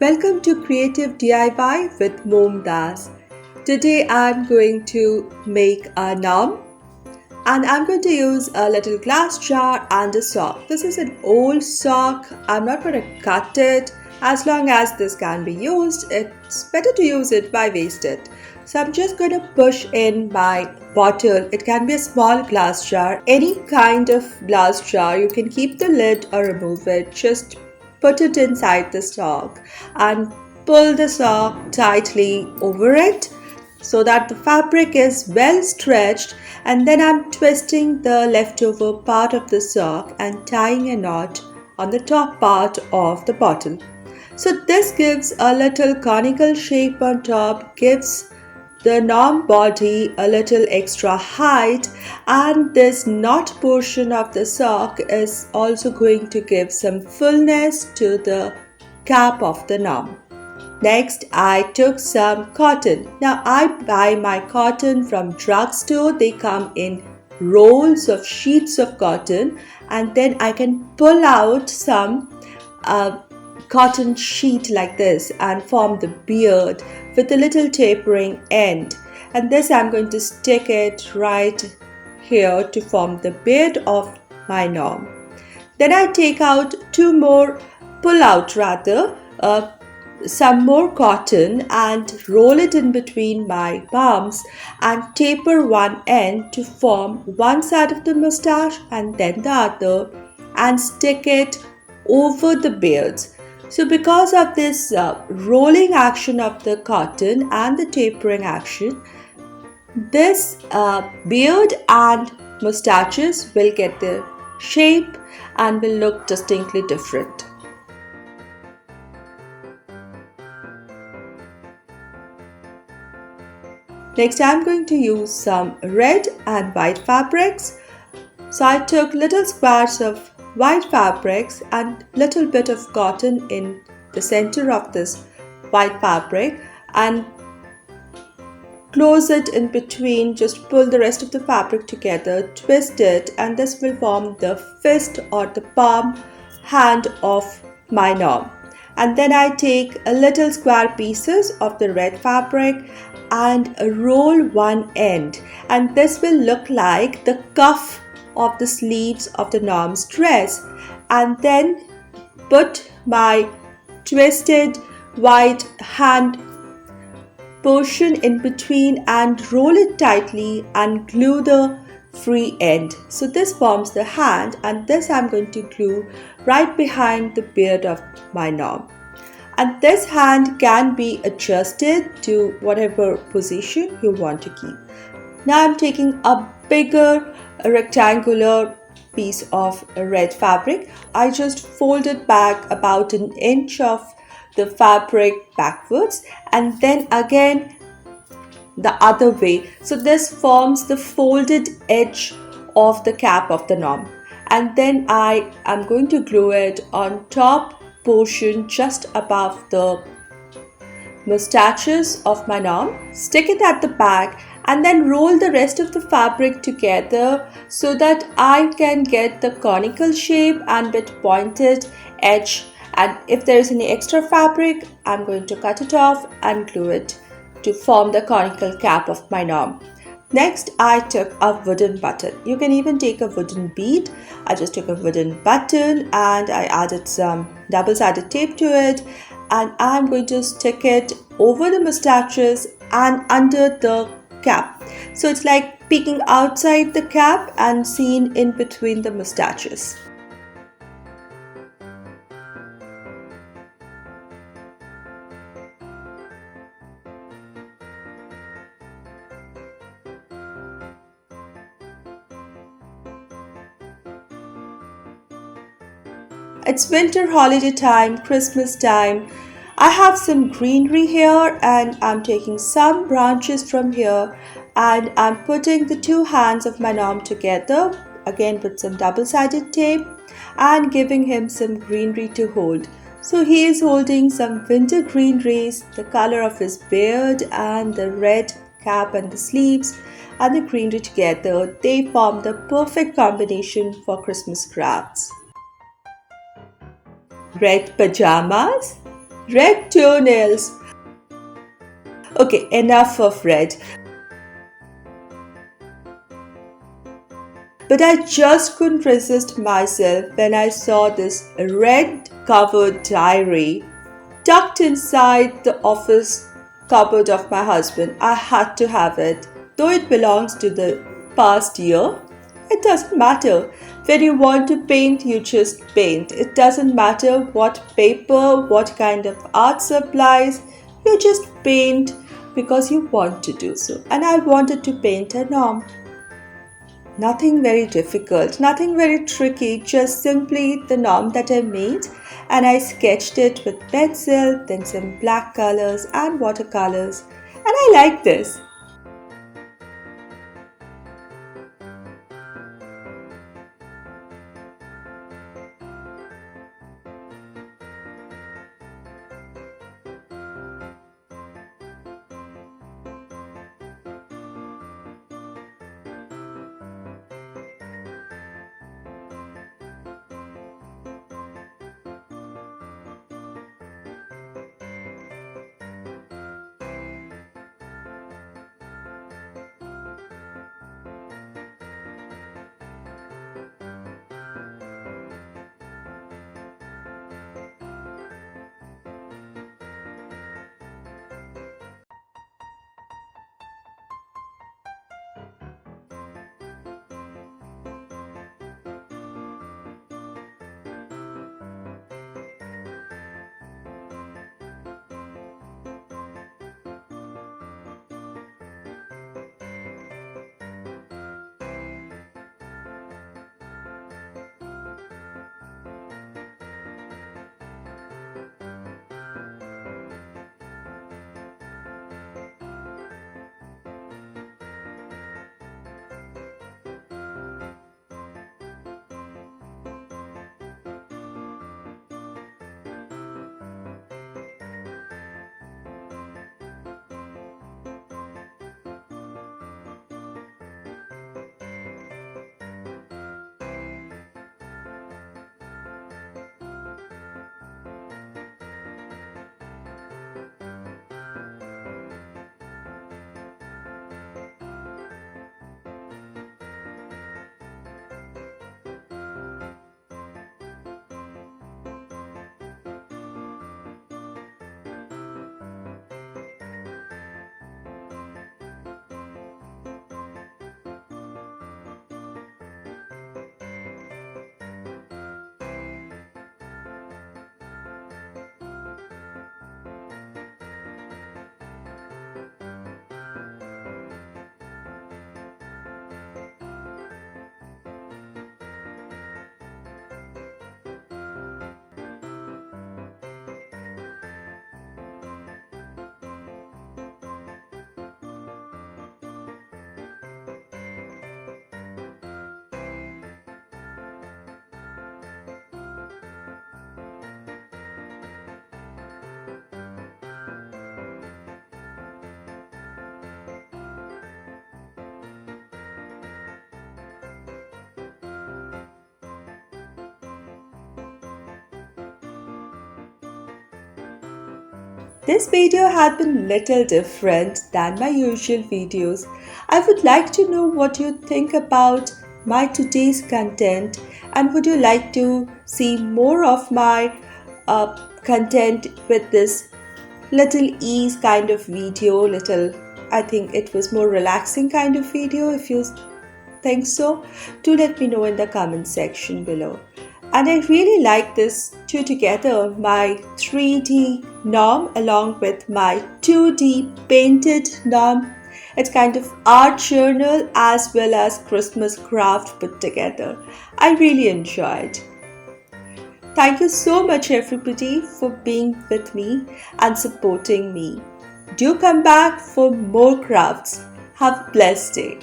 Welcome to Creative DIY with MomDas. Today I'm going to make a gnome and I'm going to use a little glass jar and a sock. This is an old sock. I'm not going to cut it. As long as this can be used, it's better to use it. Why waste it? So I'm just going to push in my bottle. It can be a small glass jar, any kind of glass jar. You can keep the lid or remove it. Just put it inside the sock and pull the sock tightly over it so that the fabric is well stretched, and then I'm twisting the leftover part of the sock and tying a knot on the top part of the bottle. So this gives a little conical shape on top, gives the gnome body a little extra height, and this knot portion of the sock is also going to give some fullness to the cap of the gnome. Next, I took some cotton. Now I buy my cotton from drugstore. They come in rolls of sheets of cotton, and then I can pull out some cotton sheet like this and form the beard with a little tapering end. And this I'm going to stick it right here to form the beard of my gnome. Then I take out some more cotton and roll it in between my palms and taper one end to form one side of the mustache and then the other, and stick it over the beards. So because of this rolling action of the cotton and the tapering action, this beard and mustaches will get the shape and will look distinctly different. Next, I'm going to use some red and white fabrics. So I took little squares of white fabrics and little bit of cotton in the center of this white fabric and close it in between. Just pull the rest of the fabric together, twist it, and this will form the fist or the palm hand of my gnome. And then I take a little square pieces of the red fabric and roll one end, and this will look like the cuff of the sleeves of the gnome's dress, and then put my twisted white hand portion in between and roll it tightly and glue the free end. So this forms the hand, and this I'm going to glue right behind the beard of my gnome. And this hand can be adjusted to whatever position you want to keep. Now I'm taking a bigger rectangular piece of red fabric. I just fold it back about an inch of the fabric backwards and then again the other way. So this forms the folded edge of the cap of the gnome. And then I am going to glue it on top portion just above the mustaches of my gnome. Stick it at the back and then roll the rest of the fabric together so that I can get the conical shape and bit pointed edge. And if there is any extra fabric, I'm going to cut it off and glue it to form the conical cap of my gnome. Next, I took a wooden button. You can even take a wooden bead. I just took a wooden button and I added some double-sided tape to it, and I'm going to stick it over the mustaches and under the cap. So it's like peeking outside the cap and seen in between the mustaches. It's winter holiday time, Christmas time. I have some greenery here and I'm taking some branches from here and I'm putting the two hands of my gnome together, again with some double-sided tape, and giving him some greenery to hold. So he is holding some winter greeneries, the color of his beard and the red cap and the sleeves and the greenery together. They form the perfect combination for Christmas crafts. Red pajamas, Red toenails. Okay, enough of red. But I just couldn't resist myself when I saw this red covered diary tucked inside the office cupboard of my husband. I had to have it. Though it belongs to the past year, it doesn't matter. When you want to paint, you just paint. It doesn't matter what paper, what kind of art supplies, you just paint because you want to do so. And I wanted to paint a gnome. Nothing very difficult, nothing very tricky, just simply the gnome that I made, and I sketched it with pencil, then some black colors and watercolors, and I like this. This video had been little different than my usual videos. I would like to know what you think about my today's content, and would you like to see more of my content with this little ease kind of video, I think it was more relaxing kind of video. If you think so, do let me know in the comment section below. And I really like this two together, my 3D gnome along with my 2D painted gnome. It's kind of art journal as well as Christmas craft put together. I really enjoyed. Thank you so much everybody for being with me and supporting me. Do come back for more crafts. Have a blessed day.